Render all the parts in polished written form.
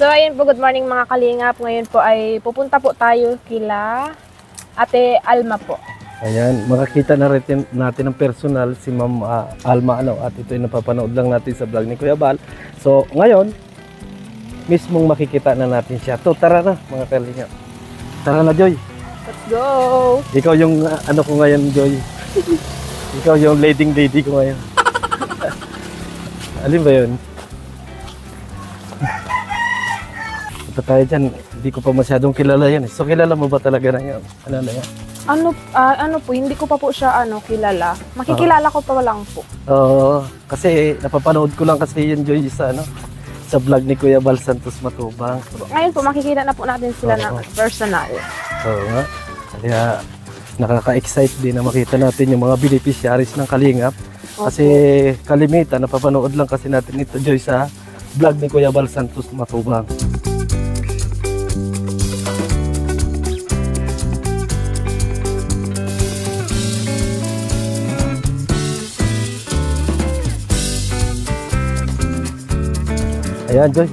So ayun po, good morning mga kalingap. Ngayon po ay pupunta po tayo kila Ate Alma po. Ayan, makakita na rin natin ng personal si Ma'am Alma at ito ay napapanood lang natin sa vlog ni Kuya Bal. So ngayon, mismong makikita na natin siya. So tara na mga kalingap. Tara na, Joy. Let's go! Ikaw yung ano ko ngayon, Joy. Ikaw yung leading lady ko ngayon. Alin ba yun? Ito tayo dyan, hindi ko pa masyadong kilala yan. So kilala mo ba talaga na yan? Ano na yan? Ano po, hindi ko pa po siya kilala. Makikilala ko pa lang po. Oo, kasi napapanood ko lang kasi yun, Joy, sa vlog ni Kuya Bal Santos Matubang. Ngayon po, makikita na po natin sila ng personal. Oo nga. Kaya nakaka-excite din na makita natin yung mga beneficiaries ng Kalingap. Kasi kalimitan, napapanood lang kasi natin ito, Joy, sa vlog ni Kuya Bal Santos Matubang. Ayan, Joy.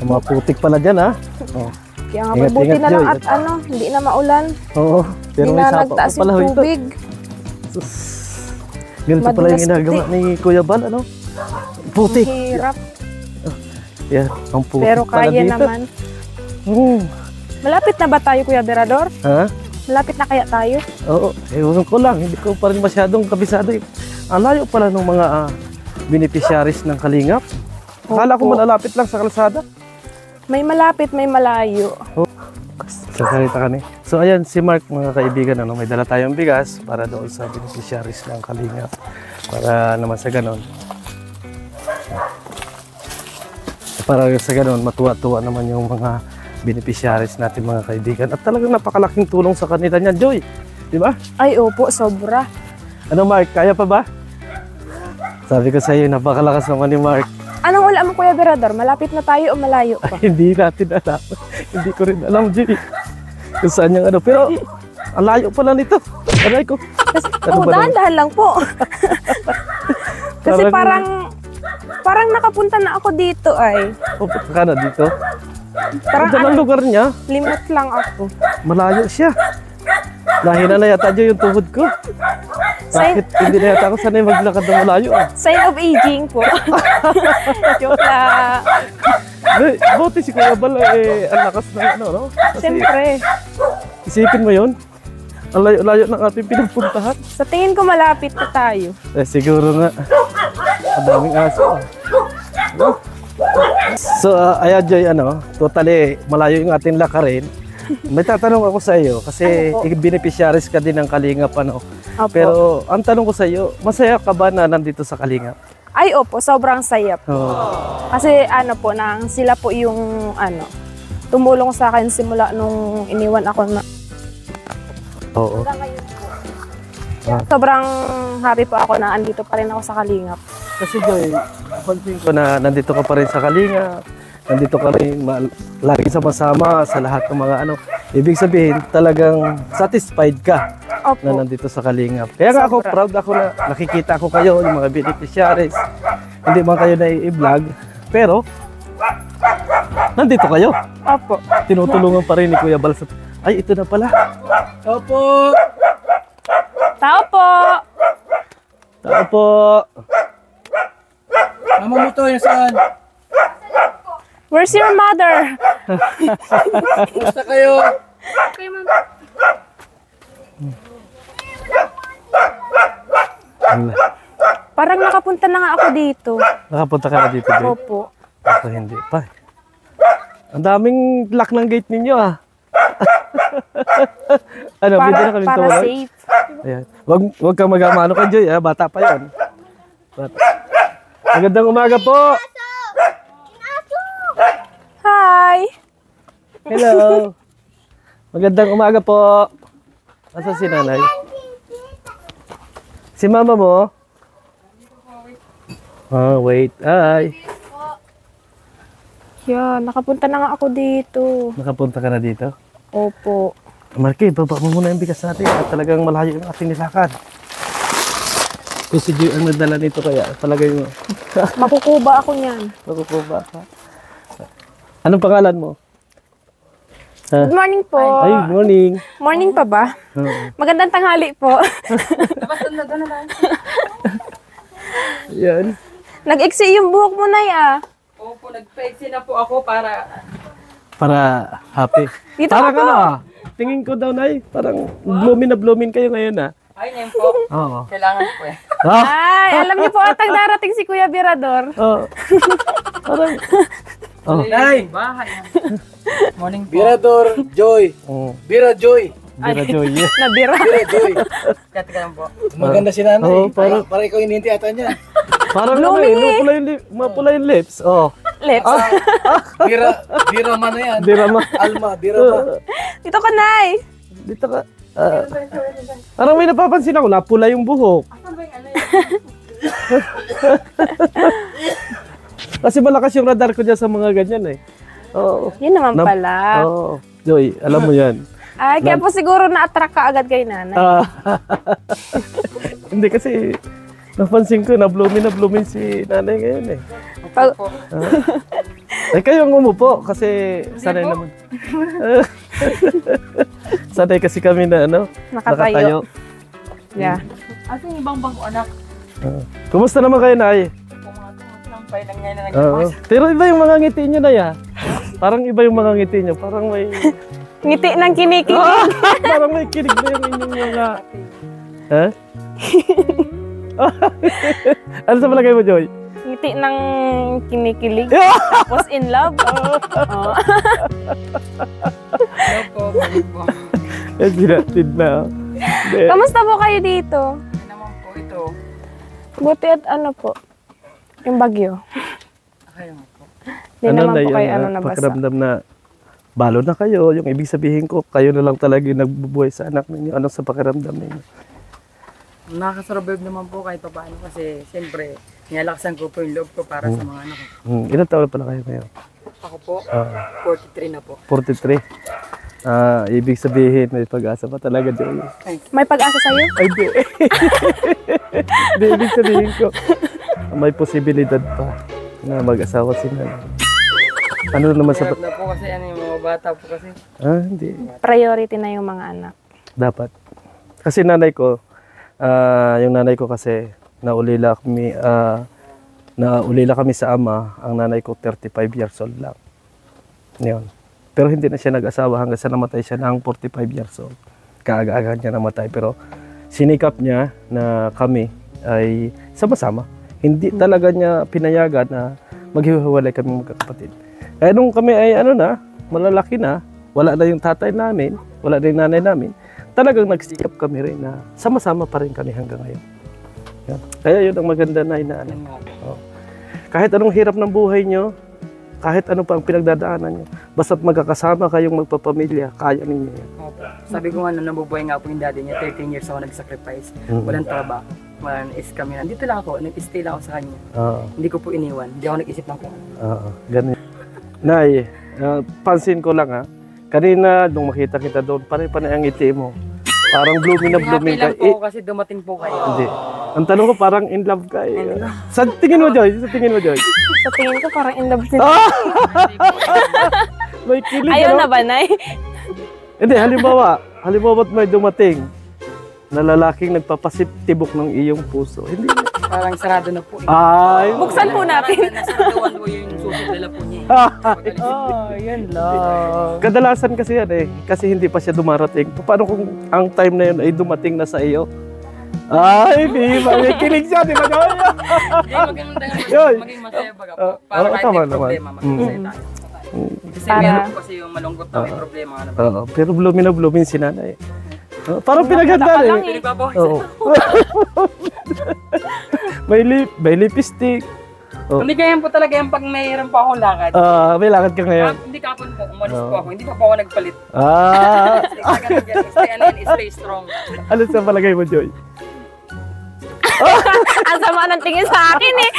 Ang mga putik pala dyan, ha? Oh. Kaya nga mabuti na lang at hindi na maulan. Oo. Pero hindi na nagtaas yung tubig. Ganito pala yung ginagawa ni Kuya Bal, ano? Putik. Hirap. Yan, ang putik pero pala kaya dito. Naman. Malapit na ba tayo, Kuya Berador? Ha? Malapit na kaya tayo? Oo. Ewan ko lang. Hindi ko pa rin masyadong kabisado. Ang layo pala ng mga beneficiaries ng Kalingap. Akala ko malalapit lang sa kalsada. May malapit, may malayo. Sasalita kami. So ayan, si Mark, mga kaibigan, may dala tayong bigas para doon sa beneficiaries ng Kalingap. Para naman sa ganon. Para sa ganon, matuwa-tuwa naman yung mga beneficiaries natin, mga kaibigan. At talagang napakalaking tulong sa kanila niyan, Joy. Di ba? Ay, opo, sobra. Ano, Mark, kaya pa ba? Sabi ko sa iyo, napakalakas naman ni Mark. Anong wala mo, Kuya Berador? Malapit na tayo o malayo pa? Ay, hindi natin alam. Hindi ko rin alam, Joy. Kung saan yung Pero, ang layo pala nito. Aray ko. Dahan-dahan lang po. Kasi parang nakapunta na ako dito ay. Punta ka na dito? Parang ang lugar niya? Limot lang ako. Malayo siya. Lahina na yata dyan yung tuhod ko. Bakit hindi na yata ako sanay maglakad ng malayo? Sign of aging po. Joke lang. Buti si Kuya Bal ang lakas ng no? Kasi, siyempre. Isipin mo yun? Ang layo-layo ng ating pinupuntahan. Sa tingin ko malapit na tayo. Siguro nga. Ang daming aso. No? So, ayan, Joy, totally malayo yung ating lakarin. May tatanong ako sa iyo kasi beneficiaries ka din ng Kalingap, Pero ang tanong ko sa iyo, masaya ka ba na nandito sa Kalingap? Ay, opo, sobrang saya po. Kasi sila po yung tumulong sa akin simula nung iniwan ako na. Oo. Sobrang happy po ako na andito pa rin ako sa Kalingap. Kasi Joy, pansin ko na nandito ka pa rin sa Kalingap. Nandito ka rin lagi sama-sama sa lahat ng mga Ibig sabihin, talagang satisfied ka na nandito sa Kalingap. Kaya nga ako, proud ako na nakikita ko kayo, yung mga beneficiaries. Hindi man kayo na-i-vlog, pero nandito kayo. Opo. Tinutulungan pa rin ni Kuya Bal. Ay, ito na pala. Opo. Tao po. Tao po. Mama mo to, yung saan? Where's your mother? Kumusta kayo? Okay, ma'am. Parang nakapunta na nga ako dito. Nakapunta ka na dito, Joy? Opo. Ako hindi pa. Ang daming lock ng gate ninyo, Pwede na kami Para tawag? safe. Ayan. Wag kang mag-amano kay Joy, bata pa yan. Magandang umaga po! Hi! Hello! Magandang umaga po! Asa si nanay? Si mama mo? Wait. Ay! Yan, nakapunta na nga ako dito. Nakapunta ka na dito? Opo. Marky, baba mo muna yung bigas natin at talagang malayo yung ating nilakad. Kung si Joy ang nadala nito kaya talaga yung... Makukuba ako niyan. Makukuba ka. Anong pangalan mo? Good morning po. Ay, good morning. Morning pa ba? Oo. Magandang tanghali po. Yan. Nag-exe yung buhok mo, Nay, ah. Opo, nag-flexi na po ako para... Para happy. Dito Parang ka po. tingin ko daw, Nay, parang blooming na blooming kayo ngayon, ah. Ay, ngayon po. Oo. Kailangan po eh. Ah, Ay, alam niyo po atang darating si Kuya Birador. oo. Parang, oh. Nay! Bahay. Morning po. Birador Joy. Oh. Bira Joy. Bira Joy. Nabira. Bira Joy. Kati ka lang po. Maganda si nanay. Oo, parang- Para ikaw ininti ata niya. Parang ano eh, mapula yung lips. Oh. Lips. Bira man na yan. Bira ma. Alma, bira ma. Dito ka, Nay. Dito ka. Parang may napapansin ako, napula yung buhok. Asan ba yung ano Kasi malakas yung radar ko dyan sa mga ganyan eh. Oo. Yun naman pala. Oo. Joy, alam mo yan. Ay, kaya po siguro na-attract ka agad kay nanay. Hindi kasi napansin ko na blooming si nanay ngayon eh. Pag, Ay kayo ang umupo kasi sanay naman. Sanay kasi kami na nakatayo. Yeah. Asan yung ibang bangko anak? Kumusta naman kayo, Nay? Kumasampay lang ngayon na Oo. nagpapasa. Pero iba yung mga ngiti nyo na ya. Parang iba yung mga ngiti nyo. Parang may... Ngiti ng kinikilig. Parang may kinig na yung inyong mga... Ha? Ano sa palagay mo, Joy? Ngiti ng kinikilig. Tapos in love. Oh. Hello po, morning po. Eh, sinatid na. Hindi. Kamusta po kayo dito? Ano naman po ito? Buti at ano po? Yung bagyo. Akayo nga po. Hindi naman po kayo yung, nabasa. pakiramdam na balo na kayo. Yung ibig sabihin ko, kayo na lang talaga yung nagbubuhay sa anak ninyo. Ano sa pakiramdam ninyo? Nakakasurvive naman po kahit pa paano kasi siyempre nilalakasan ko po yung loob ko para sa mga anak ko. Ilan taon na pala kayo ngayon? Ako po, Ah, 43 na po. 43. Ibig sabihin, may pag-asa pa talaga, Joy. May pag-asa sa'yo? Ay, di. Hindi, ibig sabihin ko, may posibilidad pa na mag-asawa si nanay. Ano naman sa... Hirap na po kasi ano yung mga bata po kasi. Hindi. Priority na yung mga anak. Dapat. Kasi nanay ko, yung nanay ko kasi, naulila kami sa ama. Ang nanay ko, 35 years old lang. Yun. Pero hindi na siya nag-asawa hanggang sa namatay siya ng 45 years old. Kaaga-aga niya namatay. Pero sinikap niya na kami ay sama-sama. Hindi talaga niya pinayagan na maghiwalay kami magkakapatid. Kaya nung kami ay malalaki na, wala na yung tatay namin, wala na yung nanay namin, talagang nagsikap kami rin na sama-sama pa rin kami hanggang ngayon. Yan. Kaya yun ang maganda na inaano. Yun nga po. Kahit anong hirap ng buhay nyo, kahit ano pa ang pinagdadaanan nyo, basta't magkakasama kayong magpapamilya, kaya ninyo yan. Opo. Sabi ko nga, nung nabubuhay nga po yung daddy niya, 13 years ako nag-sacrifice. Walang trabaho. Walang is kami. Nandito lang ako, nag-stay lang ako sa kanya. Oo. Hindi ko po iniwan. Hindi ako nag-isip ng kung ano. Oo. Ganun. Nay, pansin ko lang kanina nung makita kita doon, pare-pare ang ngiti mo. Parang blooming na Happy blooming ka. lang po kasi dumating po kayo. Hindi. Ang tanong ko parang in love ka eh. Sa tingin mo, Joy? Sa tingin mo, Joy? Sa tingin ko parang in love din. May kilig Ayaw ano? na ba, Nay? Hindi, halimbawa may dumating na lalaking nagpapasitibok ng iyong puso. Hindi na. Parang sarado na po. Ay, Buksan po natin. Nasaraduan po yung susunod nila po niya. yan lang. Kadalasan kasi yan eh, kasi hindi pa siya dumarating. Paano kung ang time na yun ay dumating na sa iyo? Ay, di ba? May kilig siya, di ba? Hindi, maganda Yun. maging masaya baga po. Oo, Para kahit tama may naman. problema, maging masaya tayo. Kasi Para- meron po kasi yung malungkot na may problema. Ano ba? Oo, pero blooming na blooming si nanay. Parang pinaghandaan lang eh. Pili pa po. Oo. may lipstick. Oh. Hindi ganyan po talaga yung pag mayroon pa akong lakad. May lakad ka ngayon. Hindi kapon po, umalis po ako. Hindi pa po ako nagpalit. Stay strong. Ano sa palagay mo, Joy? Ang sama ng tingin sa akin eh.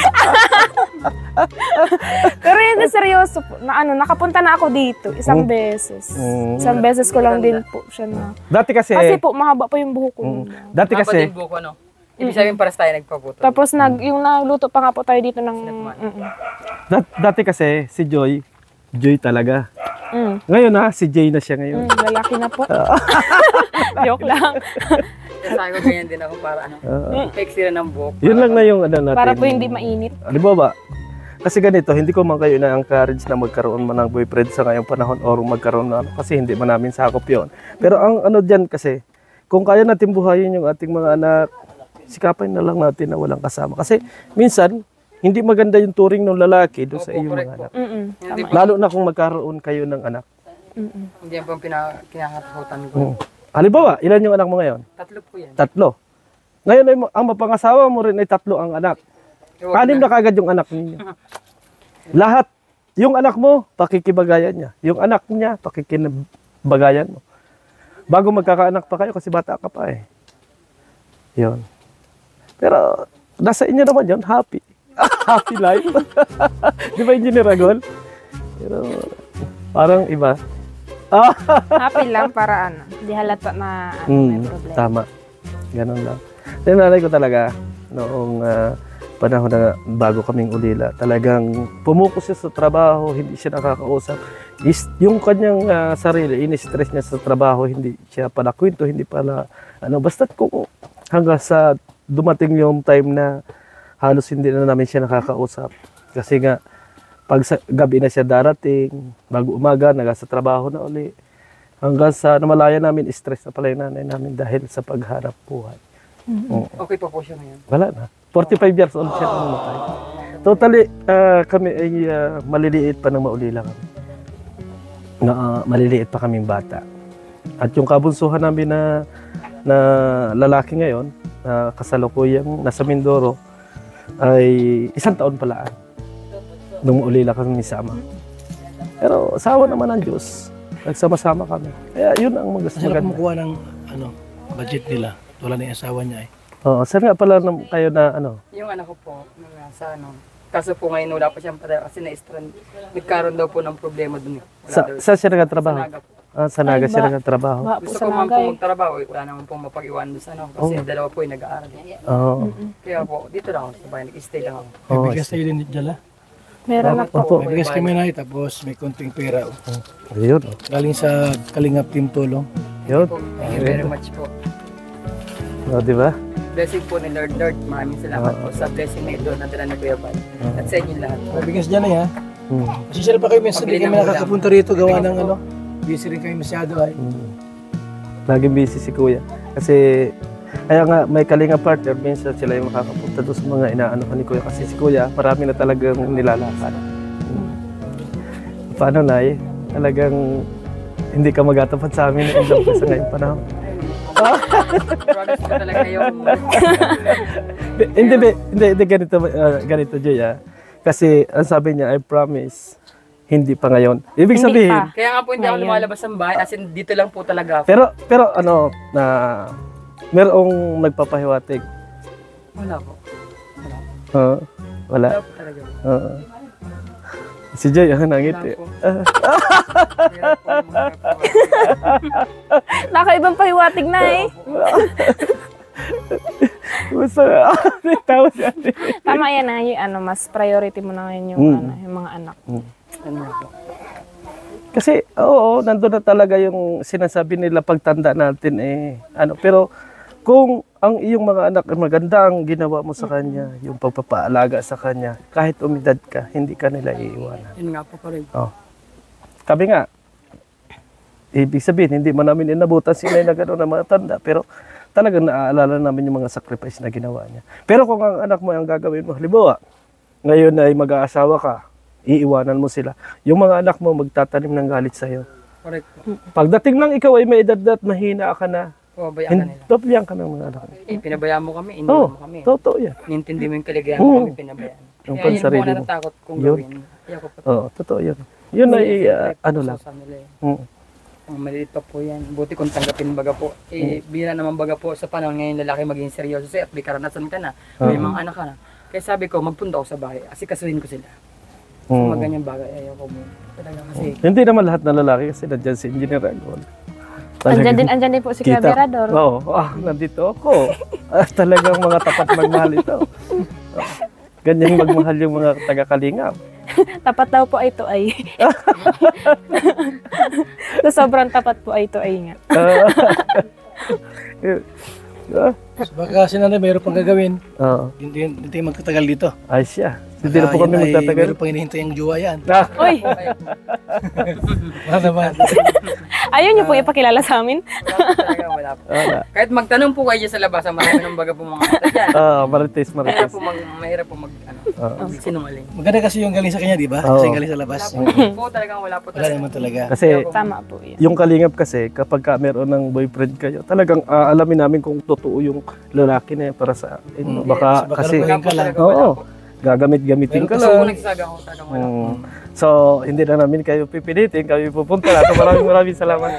Pero hindi seryoso po. Nakapunta na ako dito isang beses. Isang beses ko lang din po siya na. Dati kasi, Kasi po, mahaba pa yung buhok ko. dati Kasi, kasi, din buko, ano? Ibig sabihin para tayo nagpaputo. Tapos yung nagluto pa nga po tayo dito ng... dati kasi si Joy, Joy talaga. Mm. Ngayon si Jay na siya ngayon. Lalaki na po. Joke lang. Kaya sabi ko ganyan din ako para fake sila ng buhok. Yun lang na yung natin. Para po hindi mainit. Di ba? Kasi ganito, hindi ko man kayo na-encourage na magkaroon man ng boyfriend sa ngayong panahon or magkaroon na kasi hindi man namin sakop yun. Pero ang dyan kasi, kung kaya natin buhayin yung ating mga anak, sikapin na lang natin na walang kasama. Kasi minsan, hindi maganda yung turing ng lalaki doon sa iyong mga anak. Lalo na kung magkaroon kayo ng anak. Hindi yan po ang kinakatakutan ko. Halimbawa, ilan yung anak mo ngayon? 3 po yan. 3. Ngayon ay ang mapangasawa mo rin ay 3 ang anak. 6 na kagad yung anak ninyo. Lahat, yung anak mo, pakikibagayan niya. Yung anak niya, pakikibagayan mo. Bago magkakaanak pa kayo kasi bata ka pa eh. Yun. Pero nasa inyo naman yun, happy. Happy life. Di ba, Engineer Agol? Pero parang iba. Happy lang para hindi halata na may problema. Tama. Ganun lang. Nanay ko talaga, noong panahon na bago kaming ulila, talagang pumukus siya sa trabaho, hindi siya nakakausap. Yung kanyang sarili, in-stress niya sa trabaho, hindi siya pala kwento, hindi pala, basta't kung hanggang sa dumating yung time na halos hindi na namin siya nakakausap. Kasi nga, pag gabi na siya darating, bago umaga, nagasa trabaho na uli. Hanggang sa namalaya namin, stress na pala yung nanay namin dahil sa pagharap buhay. Okay pa po siya ngayon? Wala na. 45 years old siya nung namatay. Totally, kami ay maliliit pa ng maulila kami. Maliliit pa kaming bata. At yung kabunsuhan namin na lalaki ngayon, na kasalukuyang nasa Mindoro, ay 1 taon palaan nung ulila kami sama. Pero sawa naman ng Diyos, nagsama-sama kami. Kaya yun ang Masarap maganda. kumukuha ng budget nila. Wala na yung asawa niya eh. Oo, saan nga pala kayo na Yung anak ko po, sa kaso po ngayon wala pa siyang patay kasi na-strand. Nagkaroon daw po ng problema dun. saan siya nagtatrabaho? Sa Naga po. Sa Naga siya nagtatrabaho. Gusto ko man po magtrabaho, wala naman po mapag-iwan doon sa kasi dalawa po yung nag-aaral. Oo. Kaya po, dito lang ako sa bahay, nag-stay lang ako. May bigas tayo din dala. Meron na po. Opo. May bigas kami na tapos may konting pera. Ayun. Galing sa Kalingap Team Tulong. Yun. Thank you very much po. Di ba? Blessing po ni Lord. Maraming salamat po sa blessing na ito na dala ni Kuya Bal. At sa inyo lahat. May bigas dyan eh ha. Hmm. Kasi sila pa kayo minsan, Pabili hindi kami ng ulam. nakakapunta rito gawa ng busy rin kayo masyado ay. Laging busy si Kuya. Kasi, kaya nga may kalinga partner, minsan sila yung makakapunta doon sa mga inaano ni Kuya. Kasi si Kuya, marami na talagang nilalakad. Paano na talagang hindi ka magatapat sa amin na indam ka sa ngayong panahon. Promise ko talaga yung... Hindi ganito Joy Kasi ang sabi niya, I promise, hindi pa ngayon. Ibig Hindi sabihin, pa. Kaya nga po hindi ako Ngayon. lumalabas ng bahay, as in dito lang po talaga ako. pero na merong nagpapahiwatig. Wala po. Wala. Wala po talaga. Si Joy, nangiti. Wala po. Hirap po yung mga po. Nakaibang pahiwatig na eh. Gusto na. Tawa siya. Tama yan na yung mas priority mo na ngayon yung, yung mga anak. Ano nga po. Kasi, oo, nandun na talaga yung sinasabi nila pagtanda natin pero kung ang iyong mga anak maganda ang ginawa mo sa kanya, yung pagpapaalaga sa kanya, kahit umidad ka, hindi ka nila iiwanan. Yun nga po pala. Kami nga, ibig sabihin, hindi man namin inabutan sila na gano'n na mga tanda, pero talagang naaalala namin yung mga sacrifice na ginawa niya. Pero kung ang anak mo ang gagawin mo, halimbawa, ngayon ay mag-aasawa ka, iiwanan mo sila. Yung mga anak mo magtatanim ng galit sa'yo. Correct po. Pagdating lang ikaw ay may edad at mahina ka na, Pabayaan ka nila. doblihan ka ng mga anak mo. Pinabayaan mo kami, iniwan mo kami. Totoo yan. Nintindi mo yung kaligayahan mo kami, pinabayaan. Yung Kaya yun po pansarili ang mo. natatakot kong Yun. gawin. Kaya ko pa. Oo, totoo yun. Yun ay lang. Sa nila eh. Mm. Ang maliit pa po yan. Buti kung tanggapin baga po. Bira naman baga po sa panahon ngayon lalaki maging seryoso siya at may karanasan ka na. May mga anak ka na. Kaya sabi ko, magpunta ako sa bahay. Kasi kasuhin ko sila. So maganyang bagay, ayaw ko mo. Talaga kasi. Hindi naman lahat na lalaki kasi nandyan si Engineer Agol. Andyan din po si Kuya Berador. Oo, nandito ako. Talagang mga tapat magmahal ito. Ganyan magmahal yung mga taga-Kalingap. Tapat daw po ay ito ay. So, sobrang tapat po ay ito ay nga. So, baka si nanay mayroon pang gagawin. Oo. Hindi magtatagal dito. Ay siya. Hindi na po kami magtatagal. Mayroon pang hinihintay ang jowa yan. Uy, Wala naman. ayaw niyo po ipakilala sa amin. Wala po. Wala. Kahit magtanong po kayo sa labas, ang marami ng baga po mga mata dyan. Marites. Mahirap po sinungaling. Maganda kasi yung galing sa kanya, di ba? Oo. Kasi yung galing sa labas. Wala po Wala naman talaga. Kasi Tama po yan. yung Kalingap kasi, kapag meron ng boyfriend kayo, talagang alamin namin kung totoo yung lalaki na yan para sa atin. No? Baka Baka kasi, nakuhin ka lang. oo, gagamit-gamitin ka Kasi kung lang. nagsasaga ko, talagang wala po. So, hindi na namin kayo pipilitin, kami pupunta na. So, maraming salamat.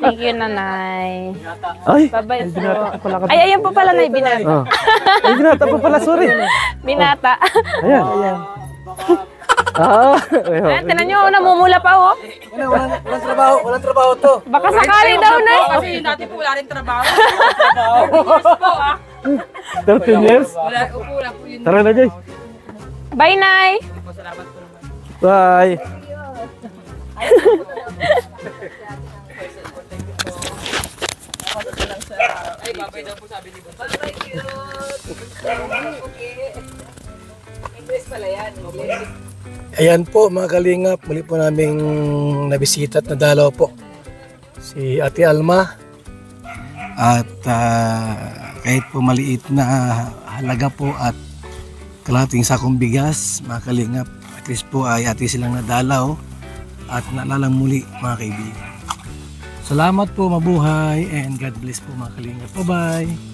Thank you, nanay. Ay, Bye-bye po. binata pa pala kami. Ay, ayan po pala, nay, binata. Oh. Ay, binata pa pala, sorry. Binata. Ayan. Ayun. Ayan, tinan nyo, namumula pa, oh. Walang trabaho to. Baka sakali daw, nay. Kasi dati po wala rin trabaho. 13 years? Wala po yun. Tara na, Jay. Bye, nay. Salamat po naman. Bye. Ay, babay daw po sabi ni Boss. English pala yan. Ayan po mga kalingap, muli po naming nabisita at nadalaw po si Ate Alma. At kahit po maliit na halaga po at kalahating sakong bigas, mga kalingap, at least po ay ati silang nadalaw at naalala muli mga kaibigan. Salamat po, mabuhay, and God bless po mga kalingap. Bye-bye!